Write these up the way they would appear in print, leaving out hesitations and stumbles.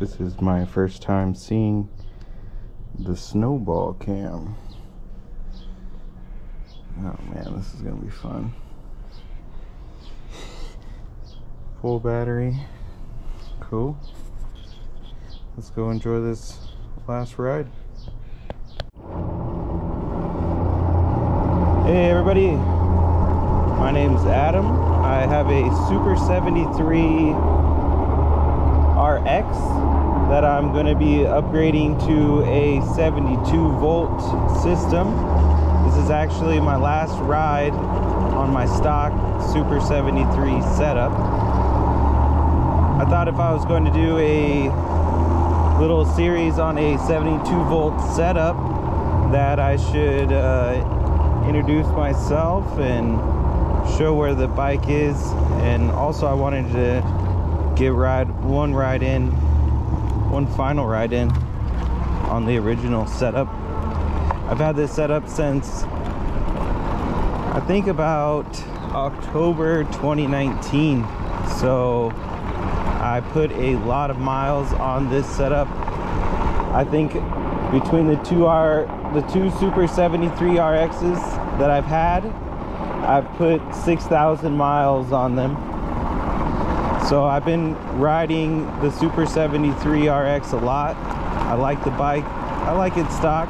This is my first time seeing the snowball cam. Oh man, this is gonna be fun. Full battery. Cool. Let's go enjoy this last ride. Hey everybody, my name's Adam. I have a Super73 RX that I'm going to be upgrading to a 72-volt system. This is actually my last ride on my stock Super73 setup. I thought if I was going to do a little series on a 72-volt setup that I should introduce myself and show where the bike is, and also I wanted to get one final ride in on the original setup. I've had this setup since I think about October 2019, so I put a lot of miles on this setup. I think between the two Super73 RXs that I've had, I've put 6,000 miles on them. So I've been riding the Super73 RX a lot. I like the bike. I like its stock.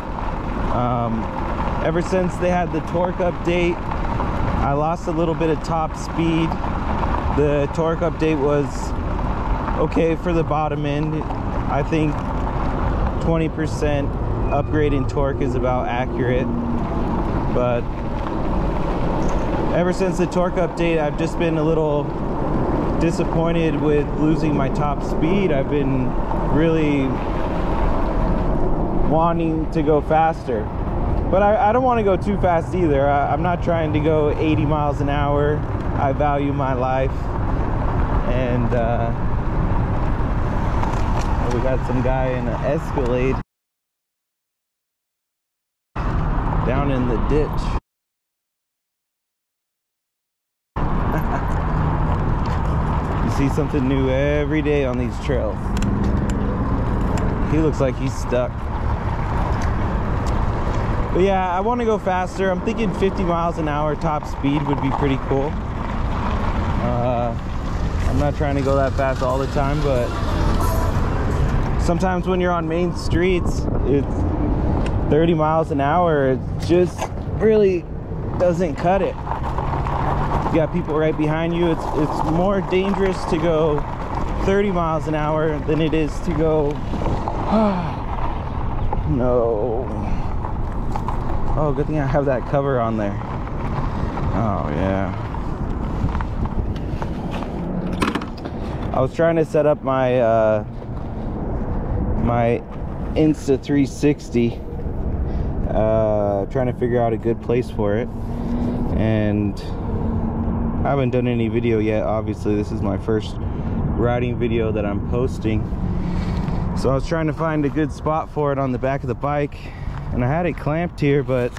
Ever since they had the torque update, I lost a little bit of top speed. The torque update was okay for the bottom end. I think 20% upgrade in torque is about accurate, but ever since the torque update, I've just been a little disappointed with losing my top speed. I've been really wanting to go faster, but I don't want to go too fast either. I'm not trying to go 80 miles an hour. I value my life, and we got some guy in an Escalade down in the ditch. See something new every day on these trails. He looks like he's stuck. But yeah, I want to go faster. I'm thinking 50 miles an hour top speed would be pretty cool. I'm not trying to go that fast all the time, but sometimes when you're on main streets, it's 30 miles an hour. It just really doesn't cut it. You got people right behind you. It's more dangerous to go 30 miles an hour than it is to go no. Oh, good thing I have that cover on there. Oh yeah. I was trying to set up my my Insta360, trying to figure out a good place for it, and I haven't done any video yet. Obviously, this is my first riding video that I'm posting. So I was trying to find a good spot for it on the back of the bike, and I had it clamped here, but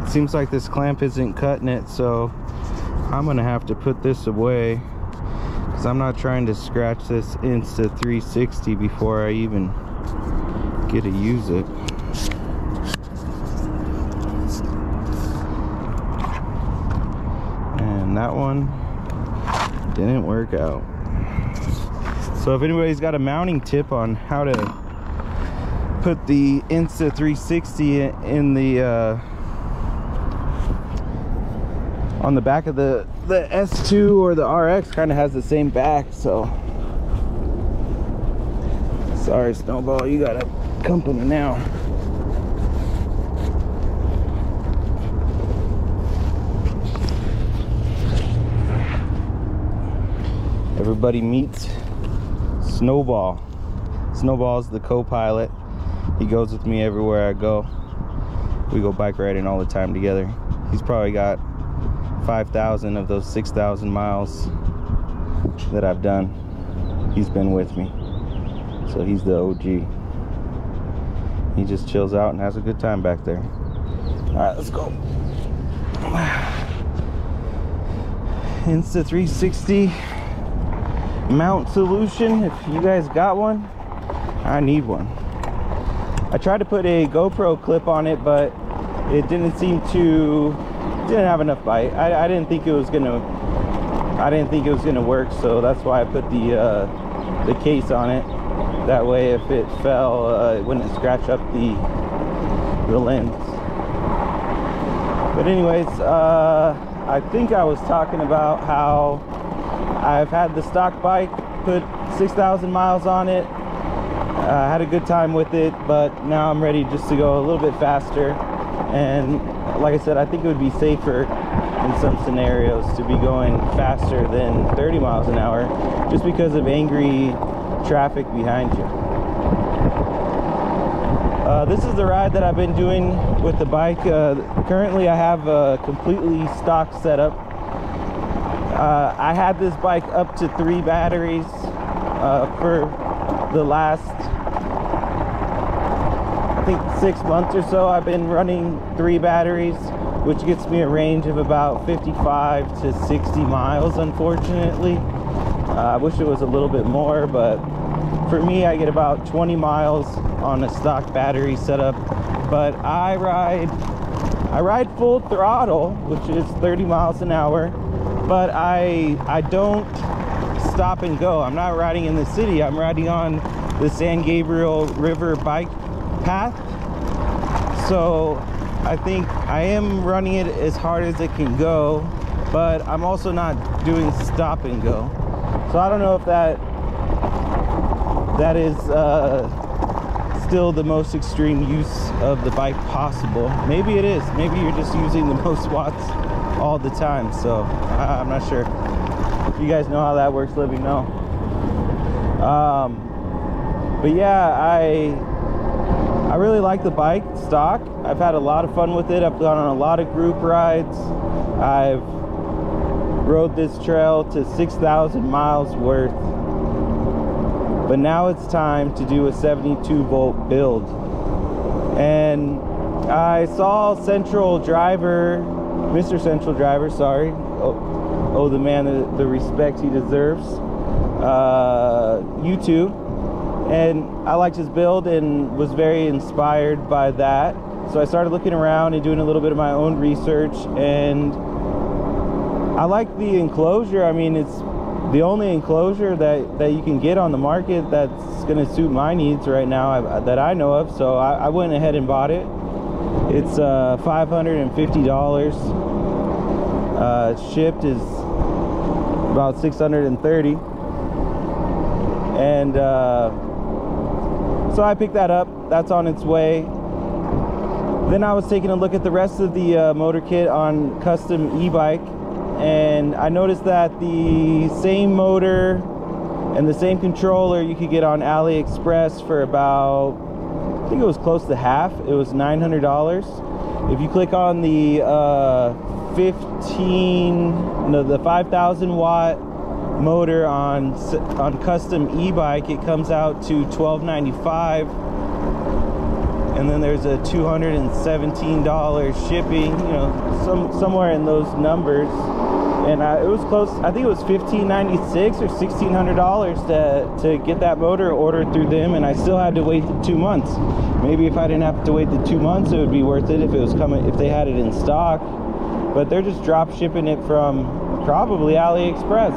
it seems like this clamp isn't cutting it, so I'm gonna have to put this away, because I'm not trying to scratch this Insta360 before I even get to use it. That one didn't work out. So if anybody's got a mounting tip on how to put the Insta360 in the on the back of the S2 or the RX, kind of has the same back, so sorry Snowball, you got a company now. Everybody meets Snowball. Snowball's the co-pilot. He goes with me everywhere I go. We go bike riding all the time together. He's probably got 5,000 of those 6,000 miles that I've done. He's been with me. So he's the OG. He just chills out and has a good time back there. All right, let's go. Insta360 mount solution, if you guys got one, I need one. I tried to put a GoPro clip on it, but it didn't have enough bite. I didn't think it was gonna work, so that's why I put the case on it. That way if it fell, it wouldn't scratch up the lens. But anyways, I think I was talking about how I've had the stock bike, put 6,000 miles on it. I had a good time with it, but now I'm ready just to go a little bit faster. And like I said, I think it would be safer in some scenarios to be going faster than 30 miles an hour, just because of angry traffic behind you. This is the ride that I've been doing with the bike. Currently I have a completely stock setup. I had this bike up to 3 batteries for the last, I think, 6 months or so. I've been running 3 batteries, which gets me a range of about 55 to 60 miles, unfortunately. I wish it was a little bit more, but for me, I get about 20 miles on a stock battery setup. But I ride full throttle, which is 30 miles an hour, but I don't stop and go. I'm not riding in the city. I'm riding on the San Gabriel River bike path. So I think I am running it as hard as it can go, but I'm also not doing stop and go. So I don't know if that is still the most extreme use of the bike possible. Maybe it is. Maybe you're just using the most watts all the time. So I'm not sure. If you guys know how that works, let me know. But yeah, I really like the bike stock. I've had a lot of fun with it. I've gone on a lot of group rides. I've rode this trail to 6,000 miles worth. But now it's time to do a 72 volt build. And I saw Central Driver, Mr. Central Driver, sorry. Oh, the man the respect he deserves. YouTube. And I liked his build and was very inspired by that. So I started looking around and doing a little bit of my own research, and I like the enclosure. I mean, it's the only enclosure that you can get on the market that's going to suit my needs right now that I know of. So I went ahead and bought it. It's $550. Shipped is about $630. And so I picked that up. That's on its way. Then I was taking a look at the rest of the motor kit on Custom e-bike, and I noticed that the same motor and the same controller you could get on AliExpress for about, I think it was close to half. It was $900. If you click on the 5,000 watt motor on Custom e-bike, it comes out to $12.95. And then there's a $217 shipping, you know, somewhere in those numbers. And it was close. I think it was $1,596 or $1,600 to get that motor ordered through them, and I still had to wait 2 months. Maybe if I didn't have to wait the 2 months, it would be worth it if it was coming, if they had it in stock. But they're just drop shipping it from probably AliExpress.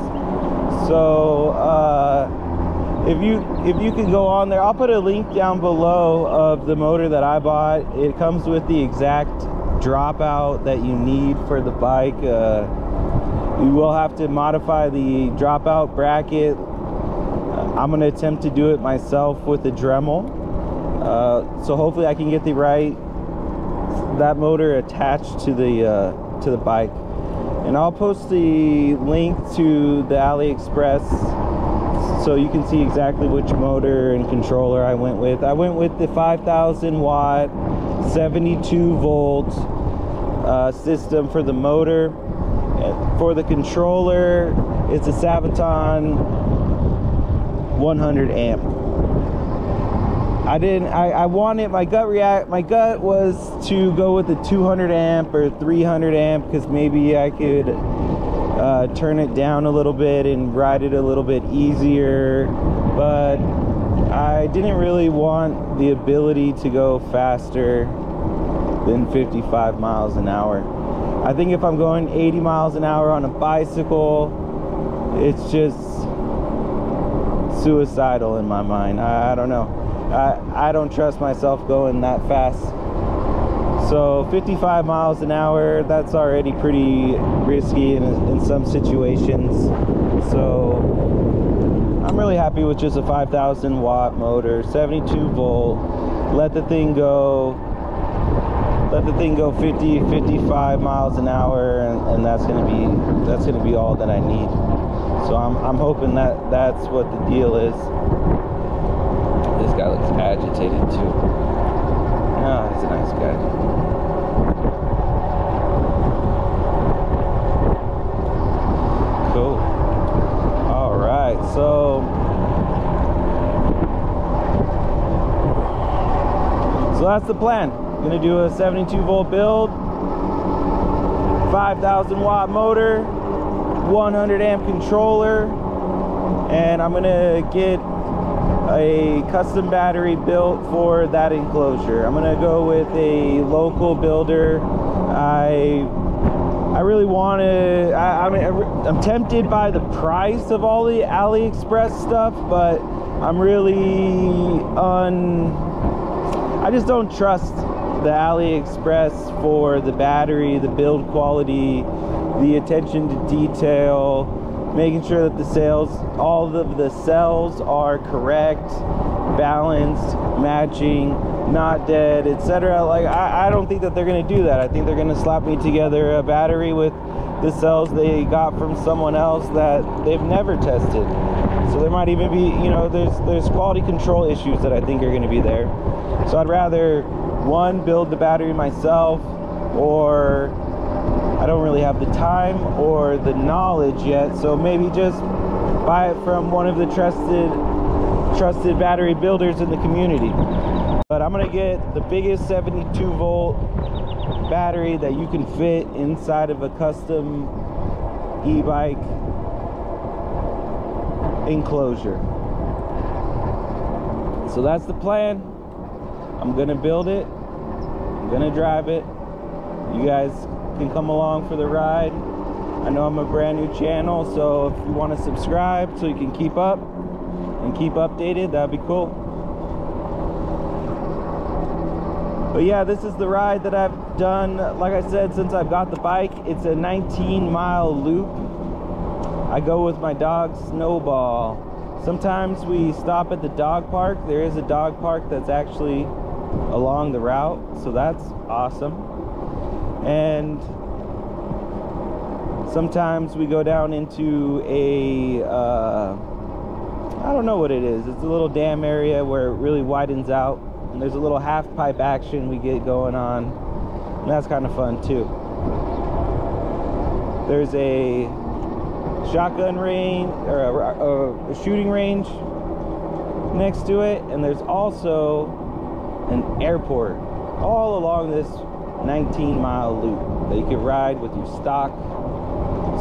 So if you can go on there, I'll put a link down below of the motor that I bought. It comes with the exact dropout that you need for the bike. You will have to modify the dropout bracket. I'm going to attempt to do it myself with the Dremel. So hopefully I can get that motor attached to the bike. And I'll post the link to the AliExpress so you can see exactly which motor and controller I went with. I went with the 5,000 watt 72 volt system for the motor. For the controller, it's a Sabaton 100 amp. I wanted, my gut was to go with the 200 amp or 300 amp, because maybe I could turn it down a little bit and ride it a little bit easier. But I I didn't really want the ability to go faster than 55 miles an hour. I think if I'm going 80 miles an hour on a bicycle, it's just suicidal in my mind. I don't know. I don't trust myself going that fast. So 55 miles an hour, that's already pretty risky in some situations. So I'm really happy with just a 5,000 watt motor, 72 volt. Let the thing go 50, 55 miles an hour, and that's gonna be all that I need. So I'm hoping that that's what the deal is. This guy looks agitated too. Oh, he's a nice guy. Cool. All right, so that's the plan. I'm gonna do a 72 volt build, 5,000 watt motor, 100 amp controller, and I'm gonna get a custom battery built for that enclosure. I'm gonna go with a local builder. I really want to. I'm tempted by the price of all the AliExpress stuff, but I'm really I just don't trust the AliExpress for the battery, the build quality, the attention to detail, making sure that all of the cells are correct, balanced, matching, not dead, etc. Like I don't think that they're going to do that. I think they're going to slap me together a battery with the cells they got from someone else that they've never tested. So there might even be, you know, there's quality control issues that I think are going to be there. So I'd rather, one, build the battery myself, or I don't really have the time or the knowledge yet, so maybe just buy it from one of the trusted battery builders in the community. But I'm gonna get the biggest 72 volt battery that you can fit inside of a custom e-bike enclosure. So that's the plan. I'm gonna build it, I'm gonna drive it. You guys can come along for the ride. I know I'm a brand new channel, so if you want to subscribe so you can keep up and keep updated, that'd be cool. But yeah, this is the ride that I've done, like I said, since I've got the bike. It's a 19-mile loop. I go with my dog Snowball. Sometimes we stop at the dog park. There is a dog park that's actually along the route, so that's awesome. And sometimes we go down into a I don't know what it is. It's a little dam area where it really widens out, and there's a little half pipe action we get going on, and that's kind of fun too. There's a shotgun range, or a shooting range next to it, and there's also an airport all along this 19-mile loop that you can ride with your stock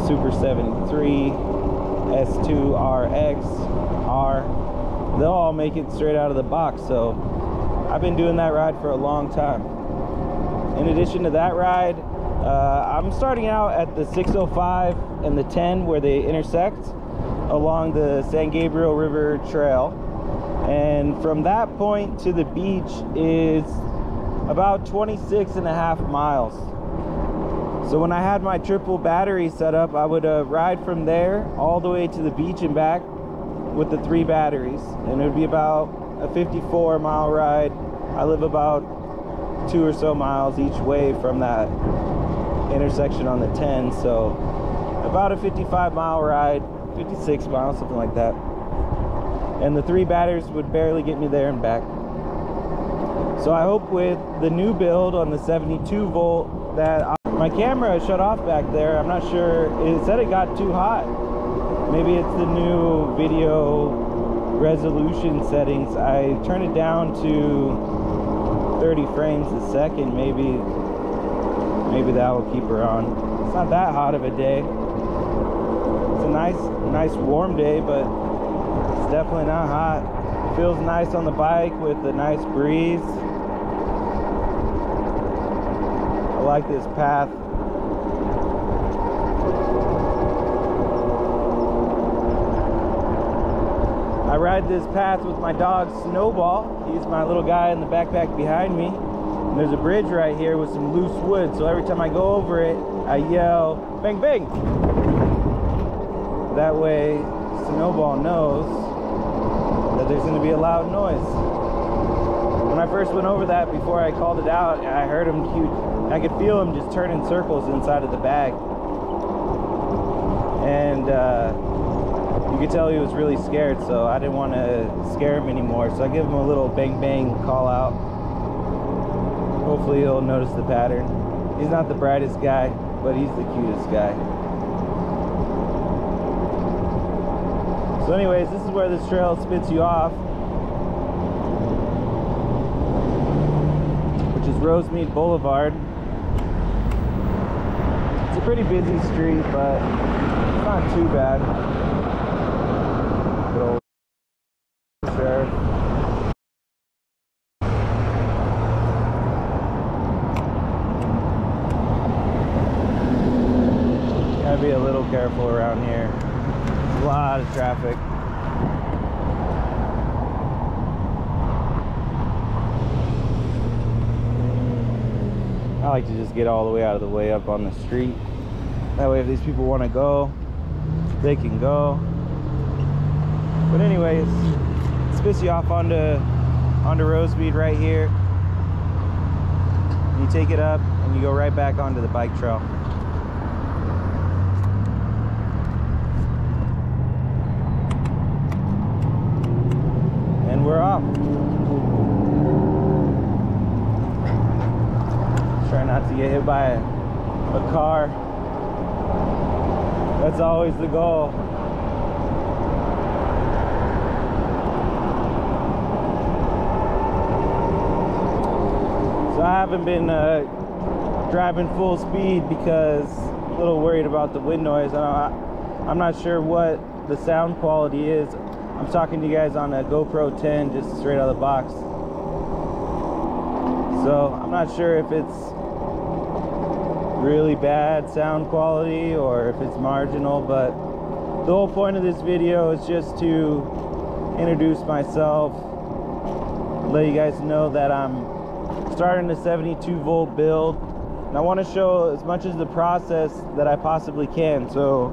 Super73 S2 RX R. They'll all make it straight out of the box. So I've been doing that ride for a long time. In addition to that ride, I'm starting out at the 605 and the 10 where they intersect along the San Gabriel River Trail, and from that point to the beach is about 26.5 miles. So when I had my triple battery set up, I would ride from there all the way to the beach and back with the 3 batteries, and it would be about a 54-mile ride. I live about 2 or so miles each way from that intersection on the 10, so about a 55-mile ride, 56 miles, something like that. And the 3 batteries would barely get me there and back. So I hope with the new build on the 72 volt that my camera shut off back there. I'm not sure. It said it got too hot. Maybe it's the new video resolution settings. I turned it down to 30 frames a second. Maybe that will keep her on. It's not that hot of a day. It's a nice warm day, but it's definitely not hot. Feels nice on the bike with a nice breeze. I like this path. I ride this path with my dog Snowball. He's my little guy in the backpack behind me. And there's a bridge right here with some loose wood, so every time I go over it, I yell, bang, bang. That way, Snowball knows that there's gonna be a loud noise. When I first went over that, before I called it out, I heard him, I could feel him just turning circles inside of the bag. And you could tell he was really scared, so I didn't want to scare him anymore. So I give him a little bang bang call out. Hopefully he'll notice the pattern. He's not the brightest guy, but he's the cutest guy. So anyways, this is where this trail spits you off, which is Rosemead Boulevard. It's a pretty busy street, but it's not too bad. Good old sheriff. Gotta be a little careful around here. There's a lot of traffic. I like to just get all the way out of the way up on the street. That way if these people want to go, they can go. But anyways, it spits you off onto Rosemead right here. You take it up and you go right back onto the bike trail. And we're off. Try not to get hit by a car. That's always the goal. So I haven't been driving full speed because I'm a little worried about the wind noise. I'm not sure what the sound quality is. I'm talking to you guys on a GoPro 10 just straight out of the box. So I'm not sure if it's really bad sound quality or if it's marginal, but the whole point of this video is just to introduce myself, let you guys know that I'm starting a 72 volt build, and I want to show as much of the process that I possibly can. So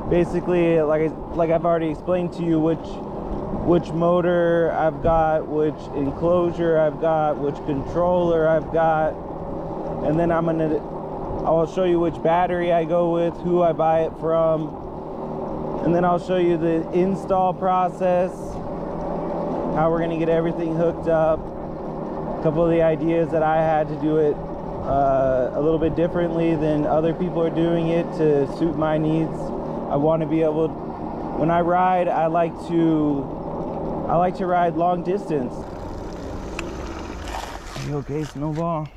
basically, like I've already explained to you which motor I've got, which enclosure I've got, which controller I've got, and then I'll show you which battery I go with, who I buy it from, and then I'll show you the install process, how we're going to get everything hooked up, a couple of the ideas that I had to do it a little bit differently than other people are doing it to suit my needs. I want to be able, when I ride, I like to ride long distance. Are you okay, Snowball?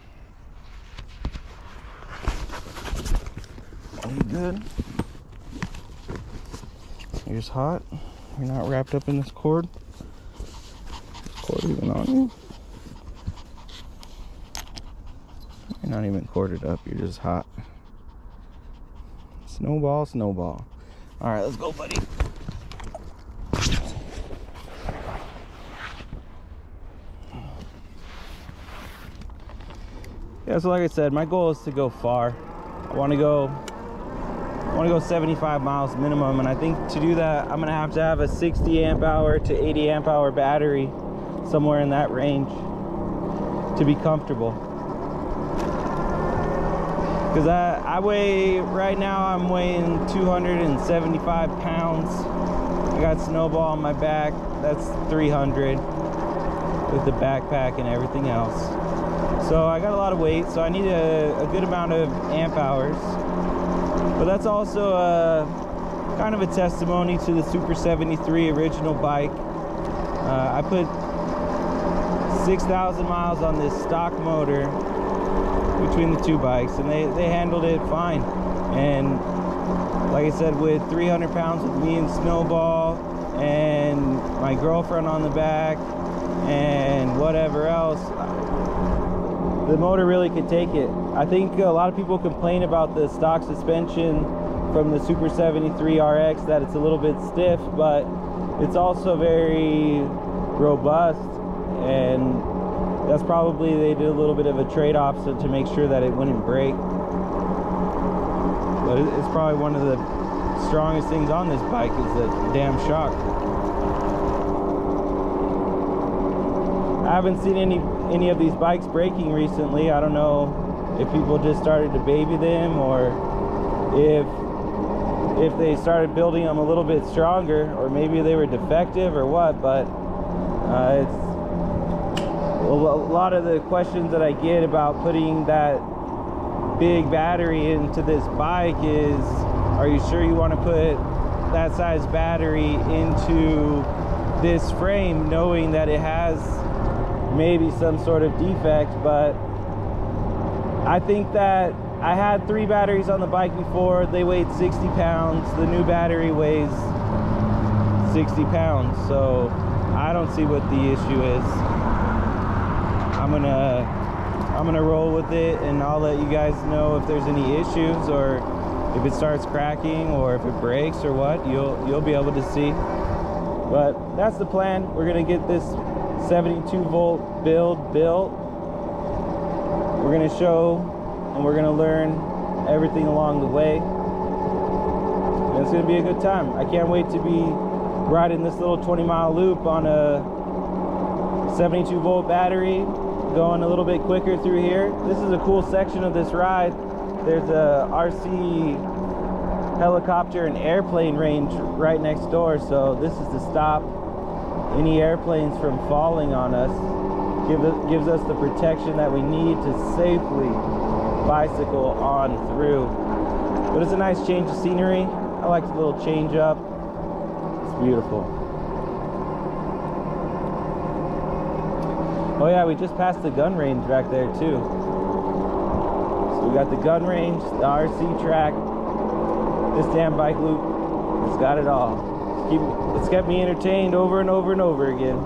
Are you good? You're just hot? You're not wrapped up in this cord? This cord even on you? You're not even corded up, you're just hot. Snowball, Snowball. Alright, let's go, buddy. Yeah, so like I said, my goal is to go far. I want to go 75 miles minimum, and I think to do that I'm gonna have to have a 60 amp hour to 80 amp hour battery, somewhere in that range, to be comfortable. Because I weigh, right now I'm weighing 275 pounds. I got Snowball on my back, that's 300 with the backpack and everything else. So I got a lot of weight, so I need a good amount of amp hours. But that's also kind of a testimony to the Super 73 original bike. I put 6,000 miles on this stock motor between the two bikes, and they handled it fine. And like I said, with 300 pounds with me and Snowball and my girlfriend on the back and whatever else, the motor really could take it. I think a lot of people complain about the stock suspension from the Super 73 RX, that it's a little bit stiff, but it's also very robust, and that's probably, they did a little bit of a trade-off so to make sure that it wouldn't break. But it's probably one of the strongest things on this bike is the damn shock. I haven't seen any of these bikes breaking recently. I don't know if people just started to baby them, or if they started building them a little bit stronger, or maybe they were defective or what, but it's a lot of the questions that I get about putting that big battery into this bike is, are you sure you want to put that size battery into this frame, knowing that it has maybe some sort of defect? But I think that I had 3 batteries on the bike before. They weighed 60 pounds. The new battery weighs 60 pounds, so I don't see what the issue is. I'm gonna roll with it, and I'll let you guys know if there's any issues, or if it starts cracking, or if it breaks or what. You'll be able to see. But that's the plan. We're gonna get this 72 volt build built. We're gonna show and we're gonna learn everything along the way, and it's gonna be a good time. I can't wait to be riding this little 20-mile loop on a 72 volt battery, going a little bit quicker through here. This is a cool section of this ride. There's a RC helicopter and airplane range right next door, so this is to stop any airplanes from falling on us. Gives us the protection that we need to safely bicycle on through. But it's a nice change of scenery. I like the little change up. It's beautiful. Oh yeah, we just passed the gun range back there too. So we got the gun range, the RC track, this damn bike loop. It's got it all. It's kept me entertained over and over and over again.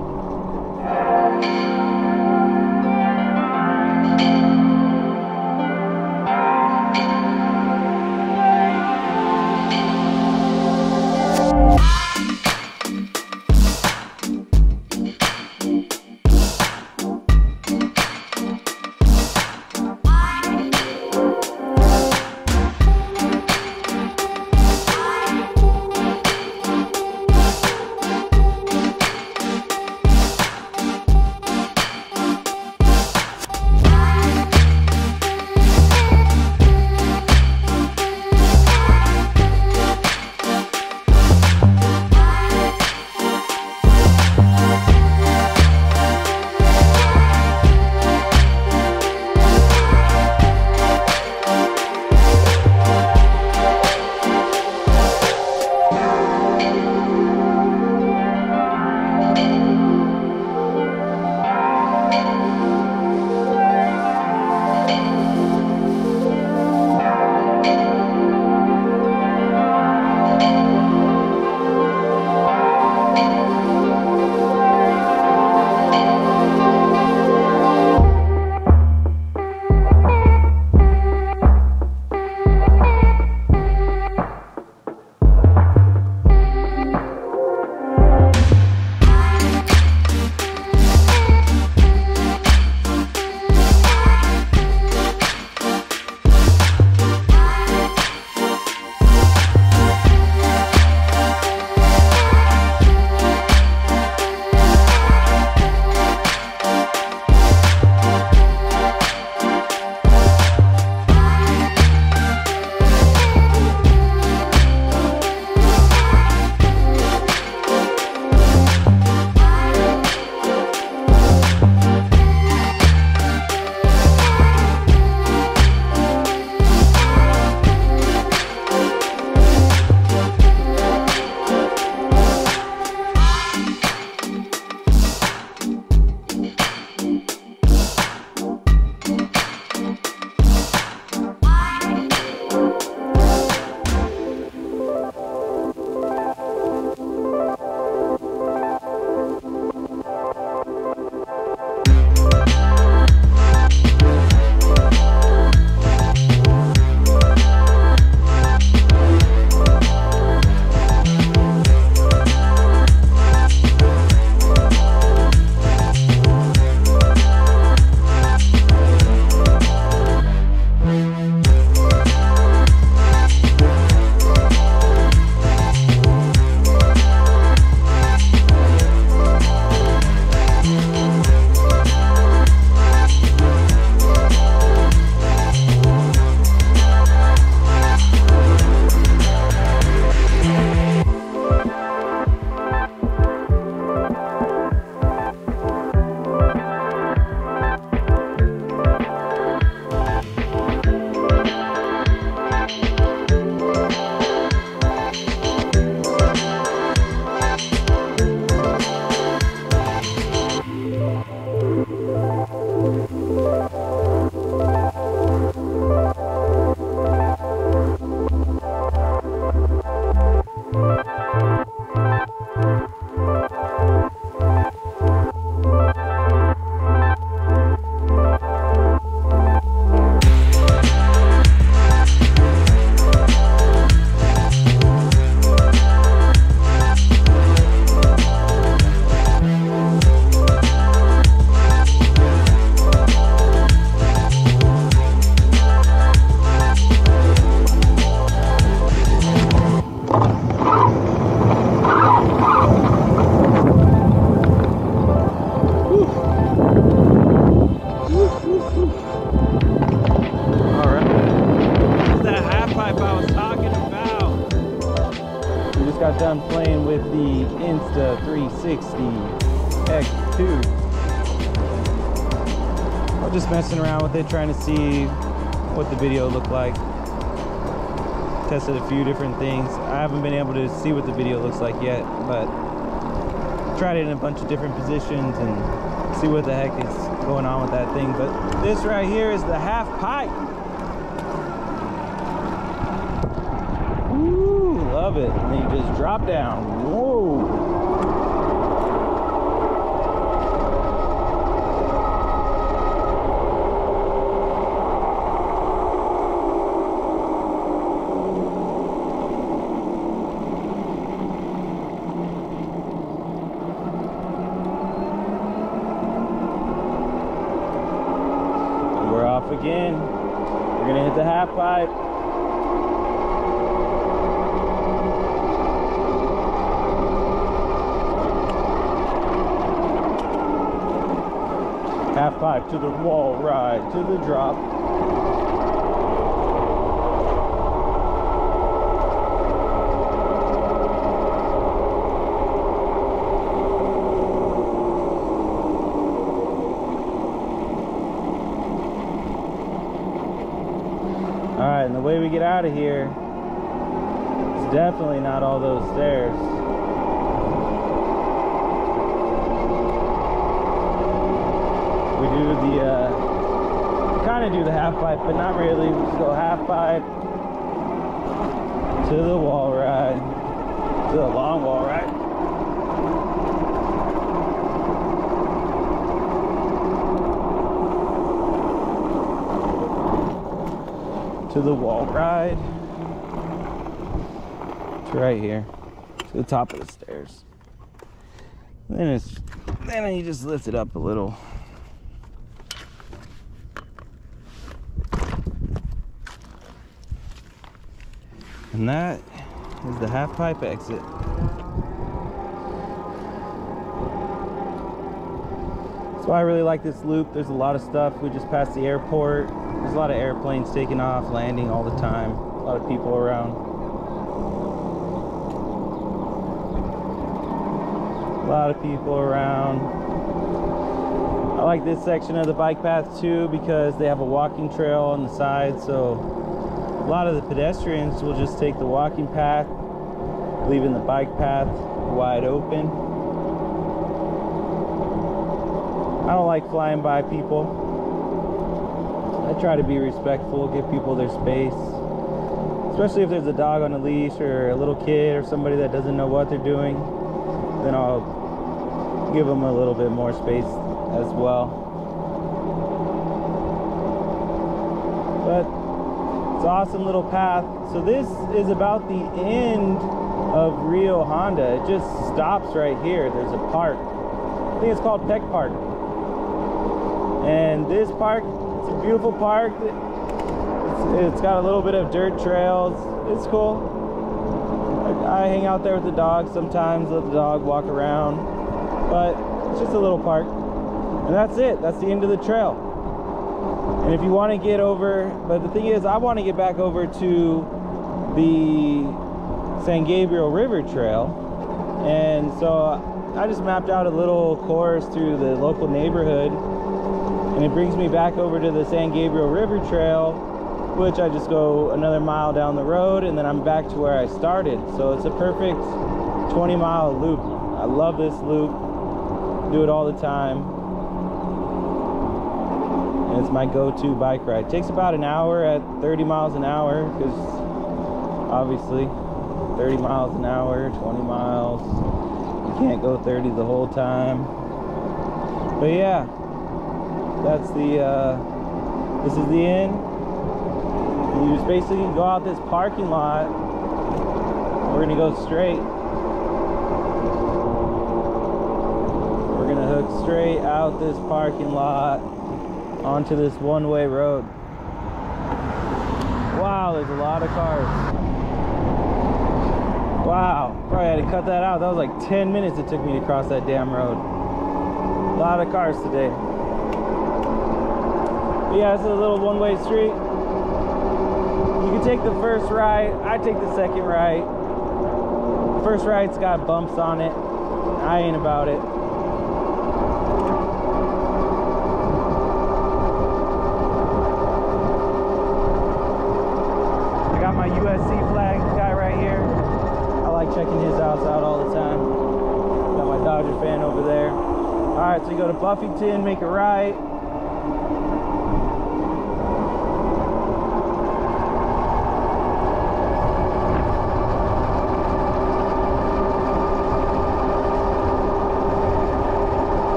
done playing with the Insta360 X2. I'm just messing around with it, trying to see what the video looked like. Tested a few different things. I haven't been able to see what the video looks like yet, but tried it in a bunch of different positions and see what the heck is going on with that thing. But this right here is the half pipe. Ooh, love it. And then you just drop down. Whoa. Again, we're gonna hit the half pipe. Half pipe to the wall ride, to the drop. Alright, and the way we get out of here is definitely not all those stairs. We do the, kind of do the half pipe, but not really. We just go half pipe to the wall ride, to the long wall ride. To the wall ride. It's right here, to the top of the stairs. And then you just lift it up a little. And that is the half pipe exit. That's why I really like this loop. There's a lot of stuff. We just passed the airport. There's a lot of airplanes taking off, landing all the time. A lot of people around. A lot of people around. I like this section of the bike path too because they have a walking trail on the side, so a lot of the pedestrians will just take the walking path, leaving the bike path wide open. I don't like flying by people. I try to be respectful, give people their space, especially if there's a dog on a leash or a little kid or somebody that doesn't know what they're doing. Then I'll give them a little bit more space as well. But it's an awesome little path. So this is about the end of Rio Honda. It just stops right here. There's a park. I think it's called Peck Park. And this park, it's a beautiful park. It's got a little bit of dirt trails. It's cool. I hang out there with the dog sometimes, let the dog walk around. But it's just a little park. And that's it. That's the end of the trail. And if you want to get over, but the thing is, I want to get back over to the San Gabriel River Trail. And so I just mapped out a little course through the local neighborhood. And it brings me back over to the San Gabriel River Trail, which I just go another mile down the road and then I'm back to where I started. So it's a perfect 20-mile loop. I love this loop. Do it all the time. And it's my go-to bike ride. It takes about an hour at 30 miles an hour because obviously 30 miles an hour, 20 miles. You can't go 30 the whole time. But yeah. That's the, this is the end. You just basically go out this parking lot. We're gonna go straight. We're gonna hook straight out this parking lot onto this one-way road. Wow, there's a lot of cars. Wow, probably had to cut that out. That was like 10 minutes it took me to cross that damn road. A lot of cars today. Yeah, it's a little one-way street. You can take the first right. I take the second right. First ride's got bumps on it. I ain't about it. I got my USC flag guy right here. I like checking his house out all the time. Got my Dodger fan over there. All right, so you go to Buffington, make a right.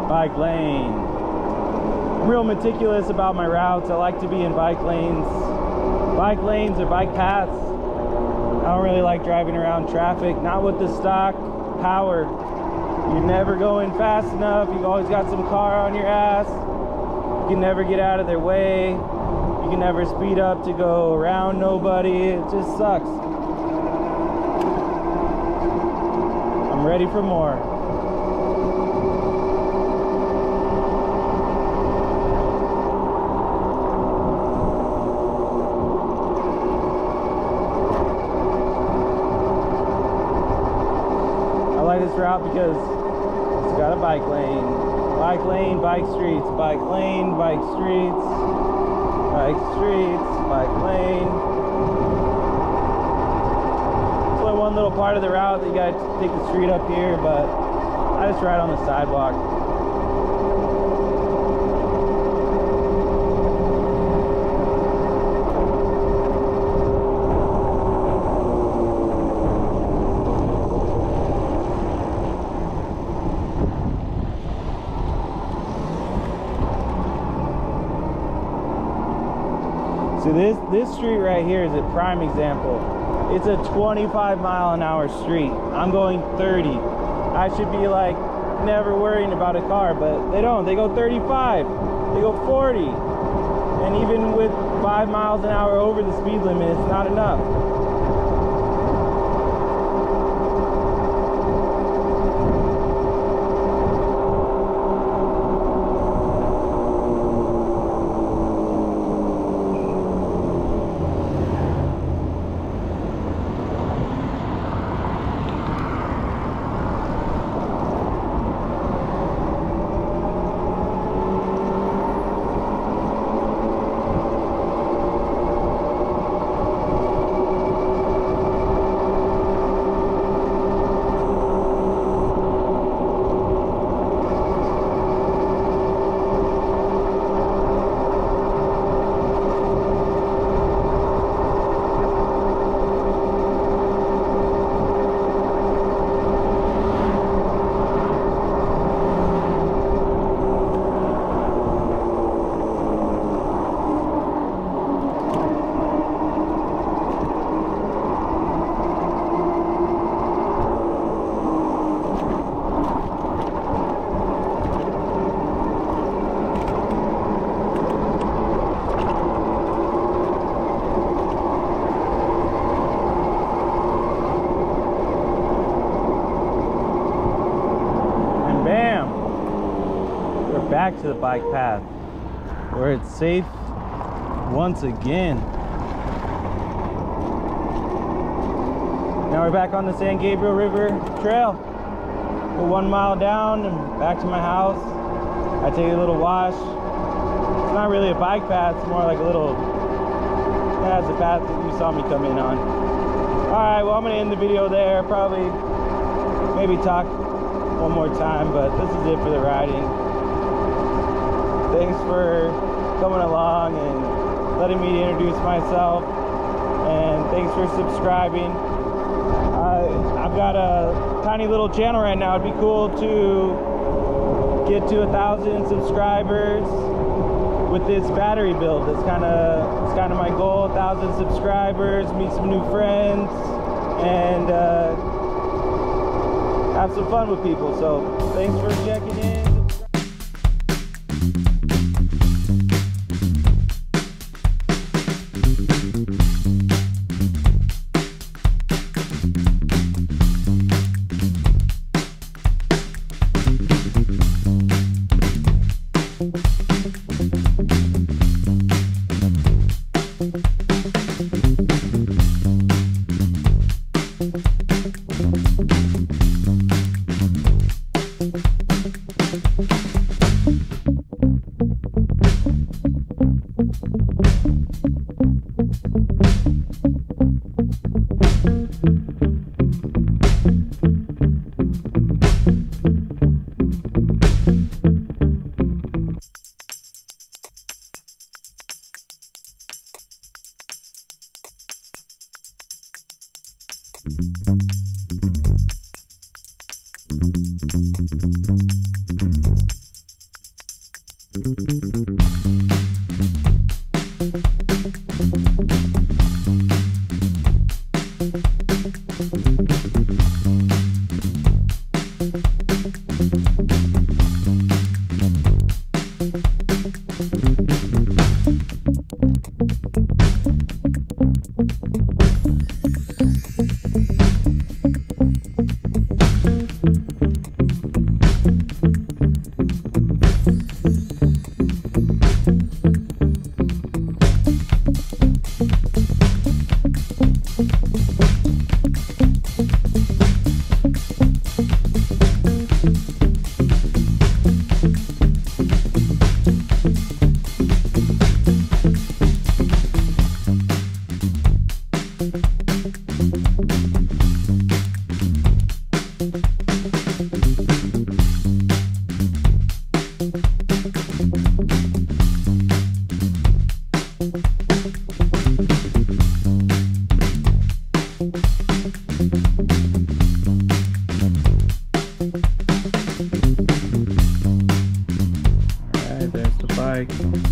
Bike lane. I'm real meticulous about my routes. I like to be in bike lanes or bike paths. I don't really like driving around traffic, not with the stock power. You're never going fast enough. You've always got some car on your ass. You can never get out of their way. You can never speed up to go around nobody. It just sucks. I'm ready for more. This route because it's got a bike lane, bike streets, bike lane, bike streets, bike streets, bike lane. It's only one little part of the route that you gotta take the street up here, but I just ride on the sidewalk. So this street right here is a prime example. It's a 25-mile-an-hour street. I'm going 30. I should be like never worrying about a car, but they don't. They go 35. They go 40. And even with 5 miles an hour over the speed limit, it's not enough. Back to the bike path where it's safe once again. Now we're back on the San Gabriel River Trail. We're 1 mile down and back to my house. I take a little wash. It's not really a bike path, it's more like a little, that's the path that you saw me come in on. Alright, well I'm gonna end the video there. Probably maybe talk one more time, but this is it for the riding. Thanks for coming along and letting me introduce myself, and thanks for subscribing. I've got a tiny little channel right now. It'd be cool to get to 1,000 subscribers with this battery build. It's kind of my goal. 1,000 subscribers, meet some new friends, and have some fun with people. So thanks for checking in.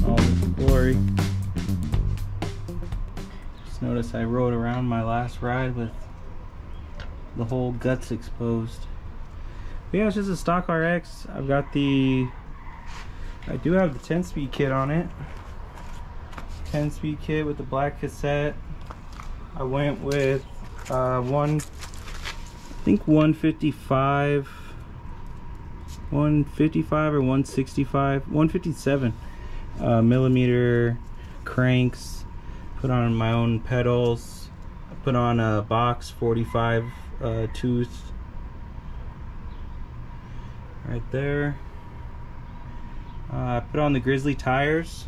All this glory. Just noticed I rode around my last ride with the whole guts exposed. But yeah, it's just a stock RX. I do have the 10-speed kit on it. 10-speed kit with the black cassette. I went with I think 155 or 157 millimeter cranks. Put on my own pedals. I put on a box 45 tooth right there. I put on the Grizzly tires.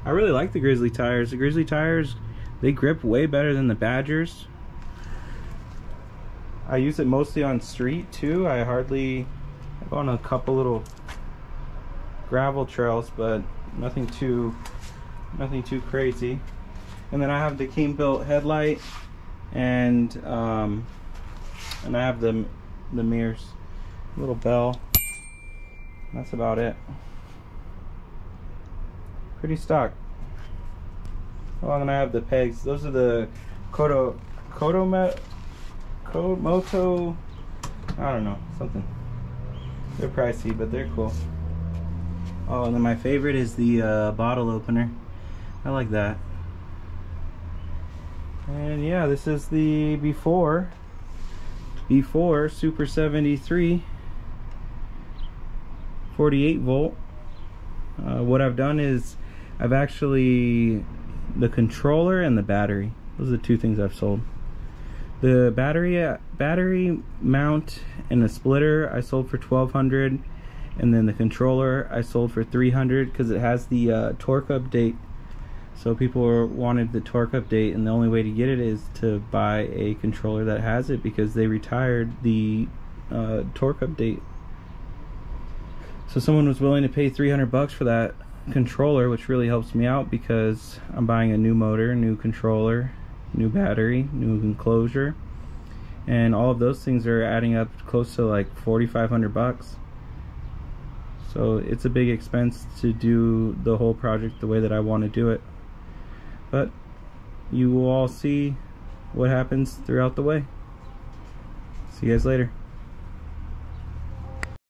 I really like the Grizzly tires. The Grizzly tires, they grip way better than the Badgers. I use it mostly on street too. I go on a couple little gravel trails, but nothing too crazy. And then I have the King built headlight, and I have the mirrors, little bell. That's about it. Pretty stock. Oh, I'm gonna have the pegs. Those are the Komoto, I don't know, something. They're pricey, but they're cool. Oh, and then my favorite is the bottle opener. I like that. And yeah, this is the before Super 73 48 volt. What I've done is I've actually, the controller and the battery, those are the two things I've sold. The battery mount and the splitter I sold for $1,200, and then the controller I sold for $300 because it has the torque update. So people wanted the torque update, and the only way to get it is to buy a controller that has it, because they retired the torque update. So someone was willing to pay $300 for that controller, which really helps me out because I'm buying a new motor, new controller, new battery, new enclosure, and all of those things are adding up close to like $4,500. So it's a big expense to do the whole project the way that I want to do it. But you will all see what happens throughout the way. See you guys later.